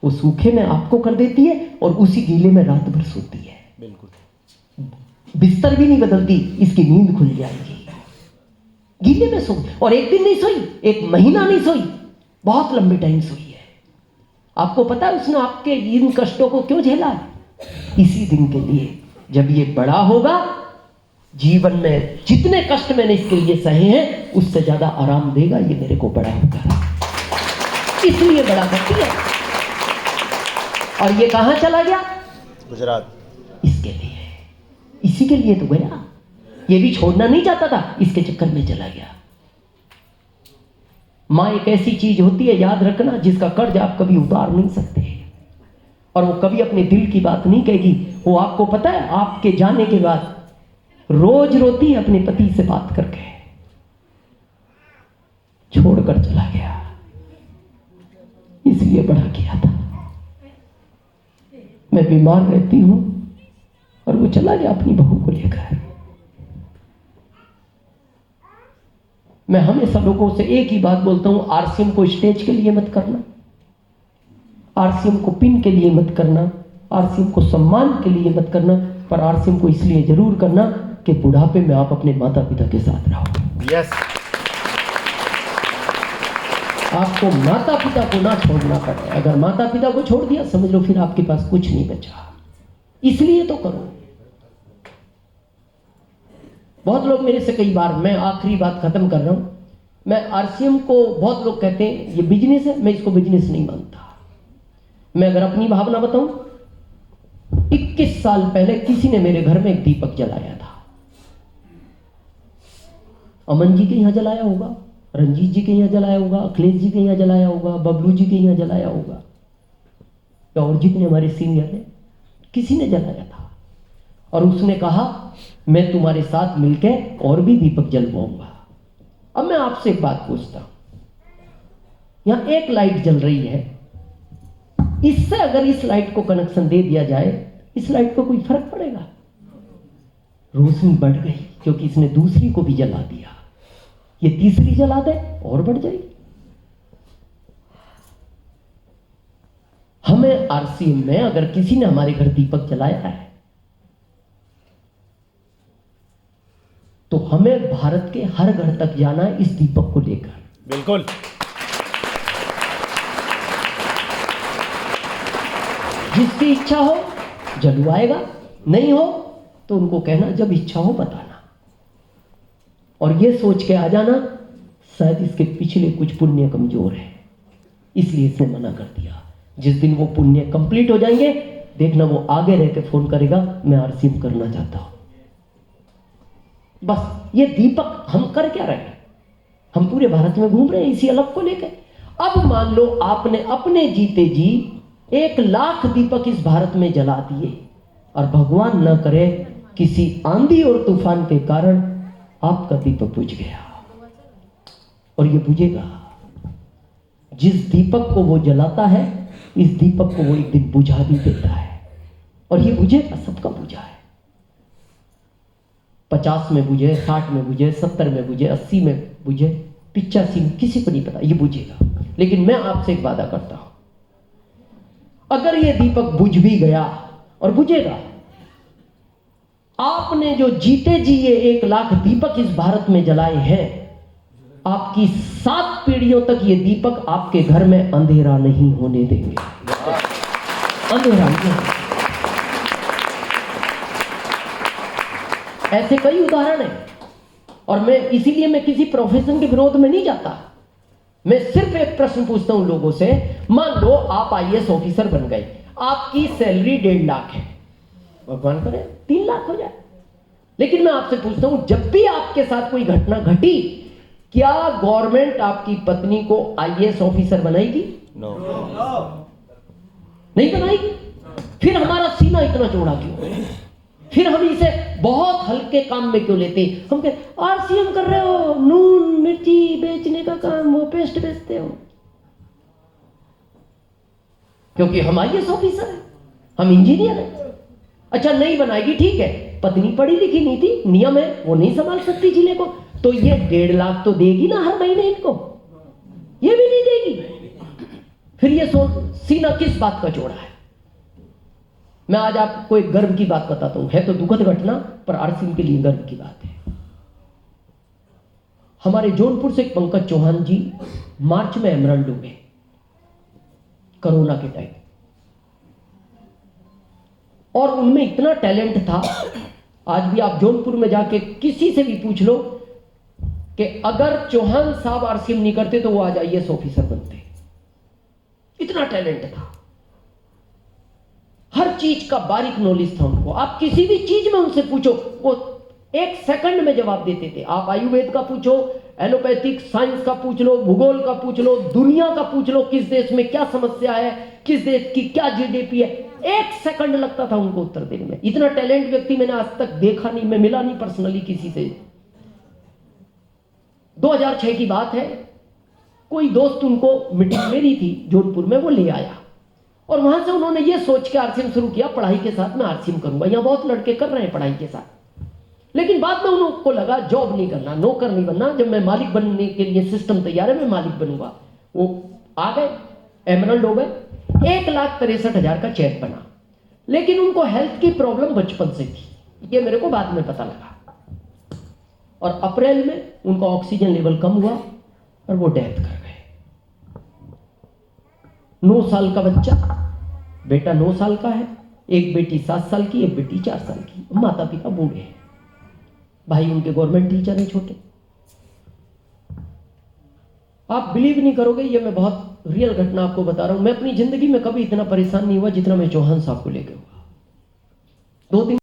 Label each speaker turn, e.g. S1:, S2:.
S1: वो सूखे में आपको कर देती है और उसी गीले में रात भर सोती है।
S2: बिल्कुल।
S1: बिस्तर भी नहीं बदलती, इसकी नींद खुल जाएगी। गीले में सो, और एक दिन नहीं सोई, एक महीना नहीं सोई, बहुत लंबे टाइम सोई है। आपको पता है उसने आपके इन कष्टों को क्यों झेला है? इसी दिन के लिए। जब ये बड़ा होगा, जीवन में जितने कष्ट मैंने इसके लिए सहे हैं उससे ज्यादा आराम देगा ये मेरे को बड़ा होगा, इसलिए बड़ा करती है। और ये कहां चला गया?
S2: गुजरात।
S1: इसके लिए, इसी के लिए तो गया। ये भी छोड़ना नहीं चाहता था, इसके चक्कर में चला गया। मां एक ऐसी चीज होती है, याद रखना, जिसका कर्ज आप कभी उतार नहीं सकते, और वो कभी अपने दिल की बात नहीं कहेगी। वो आपको पता है, आपके जाने के बाद रोज रोती है अपने पति से बात करके, छोड़कर चला गया, इसलिए बड़ा किया था। मैं बीमार रहती हूं और वो चला गया अपनी बहू को लेकर। मैं हमेशा लोगों से एक ही बात बोलता हूं, आरसीएम को स्टेज के लिए मत करना, आरसीएम को पिन के लिए मत करना, आरसीएम को सम्मान के लिए मत करना, पर आरसीएम को इसलिए जरूर करना कि बुढ़ापे में आप अपने माता पिता के साथ रहो।
S2: यस।
S1: आपको माता पिता को ना छोड़ना पड़े। अगर माता पिता को छोड़ दिया, समझ लो फिर आपके पास कुछ नहीं बचा। इसलिए तो करो। बहुत लोग मेरे से कई बार, मैं आखिरी बात खत्म कर रहा हूं, मैं आरसीएम को, बहुत लोग कहते हैं ये बिजनेस है, मैं इसको बिजनेस नहीं मानता। मैं अगर अपनी भावना बताऊं, 21 साल पहले किसी ने मेरे घर में एक दीपक जलाया था। अमन जी के यहां जलाया होगा, रंजीत जी के यहां जलाया होगा, अखिलेश जी के यहां जलाया होगा, बबलू जी के यहां जलाया होगा, या और जितने हमारे सीनियर हैं, किसी ने जलाया था। और उसने कहा मैं तुम्हारे साथ मिलकर और भी दीपक जलवाऊंगा। अब मैं आपसे एक बात पूछता हूं, यहां एक लाइट जल रही है, इससे अगर इस लाइट को कनेक्शन दे दिया जाए, इस लाइट को कोई फर्क पड़ेगा? रोशनी बढ़ गई क्योंकि इसने दूसरी को भी जला दिया, ये तीसरी जला दे और बढ़ जाएगी। हमें आरसीएम में अगर किसी ने हमारे घर दीपक जलाया है, तो हमें भारत के हर घर तक जाना है इस दीपक को लेकर।
S2: बिल्कुल।
S1: जिसकी इच्छा हो जलवाएगा, नहीं हो तो उनको कहना जब इच्छा हो बताना, और ये सोच के आ जाना शायद इसके पिछले कुछ पुण्य कमजोर है, इसलिए इसने मना कर दिया। जिस दिन वो पुण्य कंप्लीट हो जाएंगे, देखना वो आगे रह के फोन करेगा, मैं आरसीएम करना चाहता हूं। बस ये दीपक हम कर क्या रहे हैं? हम पूरे भारत में घूम रहे हैं इसी अलग को लेकर। अब मान लो आपने अपने जीते जी 1,00,000 दीपक इस भारत में जला दिए, और भगवान न करे किसी आंधी और तूफान के कारण आपका दीपक बुझ गया, और ये बुझेगा। जिस दीपक को वो जलाता है, इस दीपक को वो एक दिन बुझा भी देता है, और ये बुझेगा, सबका बुझा है। 50 में बुझे, 60 में बुझे, 70 में बुझे, 80 में बुझे, 85 में, किसी को नहीं पता, ये बुझेगा। लेकिन मैं आपसे एक वादा करता हूं, अगर ये दीपक बुझ भी गया, और बुझेगा, आपने जो जीते जी ये 1,00,000 दीपक इस भारत में जलाए हैं, आपकी 7 पीढ़ियों तक ये दीपक आपके घर में अंधेरा नहीं होने देंगे। अंधेरा नहीं। ऐसे कई उदाहरण हैं, और मैं इसीलिए मैं किसी प्रोफेशन के विरोध में नहीं जाता। मैं सिर्फ एक प्रश्न पूछता हूं लोगों से, मान लो आप आईएएस ऑफिसर बन गए, आपकी सैलरी 1.5 लाख है, भगवान करे 3 लाख हो जाए। लेकिन मैं आपसे पूछता हूं, जब भी आपके साथ कोई घटना घटी, क्या गवर्नमेंट आपकी पत्नी को आईएएस ऑफिसर बनाएगी?
S2: नो।
S1: नहीं बनाएगी। फिर हमारा सीना इतना चौड़ा क्यों? फिर हम इसे बहुत हल्के काम में क्यों लेते? हम कहते आरसीएम कर रहे हो, नून मिर्ची बेचने का काम, वो पेस्ट बेचते हो। क्योंकि हम आईएएस ऑफिसर हैं, हम इंजीनियर हैं। अच्छा नहीं बनाएगी, ठीक है, पत्नी पढ़ी लिखी नहीं थी, नियम है, वो नहीं संभाल सकती जिले को, तो ये 1.5 लाख तो देगी ना हर महीने इनको? ये भी नहीं देगी। फिर ये सीना किस बात का जोड़ा है। मैं आज आपको एक गर्व की बात बताता हूं, है तो दुखद घटना पर आरसीएम के लिए गर्व की बात है। हमारे जौनपुर से एक पंकज चौहान जी मार्च में एमरल्ड हुए कोरोना के टाइम, और उनमें इतना टैलेंट था। आज भी आप जौनपुर में जाके किसी से भी पूछ लो कि अगर चौहान साहब आरसीएम नहीं करते तो वो आज आईएएस ऑफिसर बनते, इतना टैलेंट था। हर चीज का बारीक नॉलेज था उनको। आप किसी भी चीज में उनसे पूछो, वो 1 सेकंड में जवाब देते थे। आप आयुर्वेद का पूछो, एलोपैथिक साइंस का पूछ लो, भूगोल का पूछ लो, दुनिया का पूछ लो, किस देश में क्या समस्या है, किस देश की क्या जीडीपी है, 1 सेकंड लगता था उनको उत्तर देने में। इतना टैलेंट व्यक्ति मैंने आज तक देखा नहीं, मैं मिला नहीं पर्सनली किसी से। 2006 की बात है, कोई दोस्त उनको मीटिंग मेरी थी जौनपुर में, वो ले आया और वहां से उन्होंने ये सोच के आरसीएम शुरू किया, पढ़ाई के साथ मैं आरसीएम करूंगा। यहां बहुत लड़के कर रहे हैं पढ़ाई के साथ, लेकिन बाद में उनको लगा जॉब नहीं करना, नौकर नहीं बनना, जब मैं मालिक बनने के लिए सिस्टम तैयार है, मैं मालिक बनूंगा। वो आ गए, एमरल्ड हो गए, 1,63,000 का चेक बना। लेकिन उनको हेल्थ की प्रॉब्लम बचपन से थी, ये मेरे को बाद में पता लगा। और अप्रैल में उनका ऑक्सीजन लेवल कम हुआ और वो डेथ कर गए। 9 साल का बच्चा, बेटा 9 साल का है, एक बेटी 7 साल की, एक बेटी 4 साल की। माता पिता बूढ़े हैं, भाई उनके गवर्नमेंट टीचर हैं छोटे। आप बिलीव नहीं करोगे, ये मैं बहुत रियल घटना आपको बता रहा हूं। मैं अपनी जिंदगी में कभी इतना परेशान नहीं हुआ जितना मैं चौहान साहब को लेकर हुआ। 2-3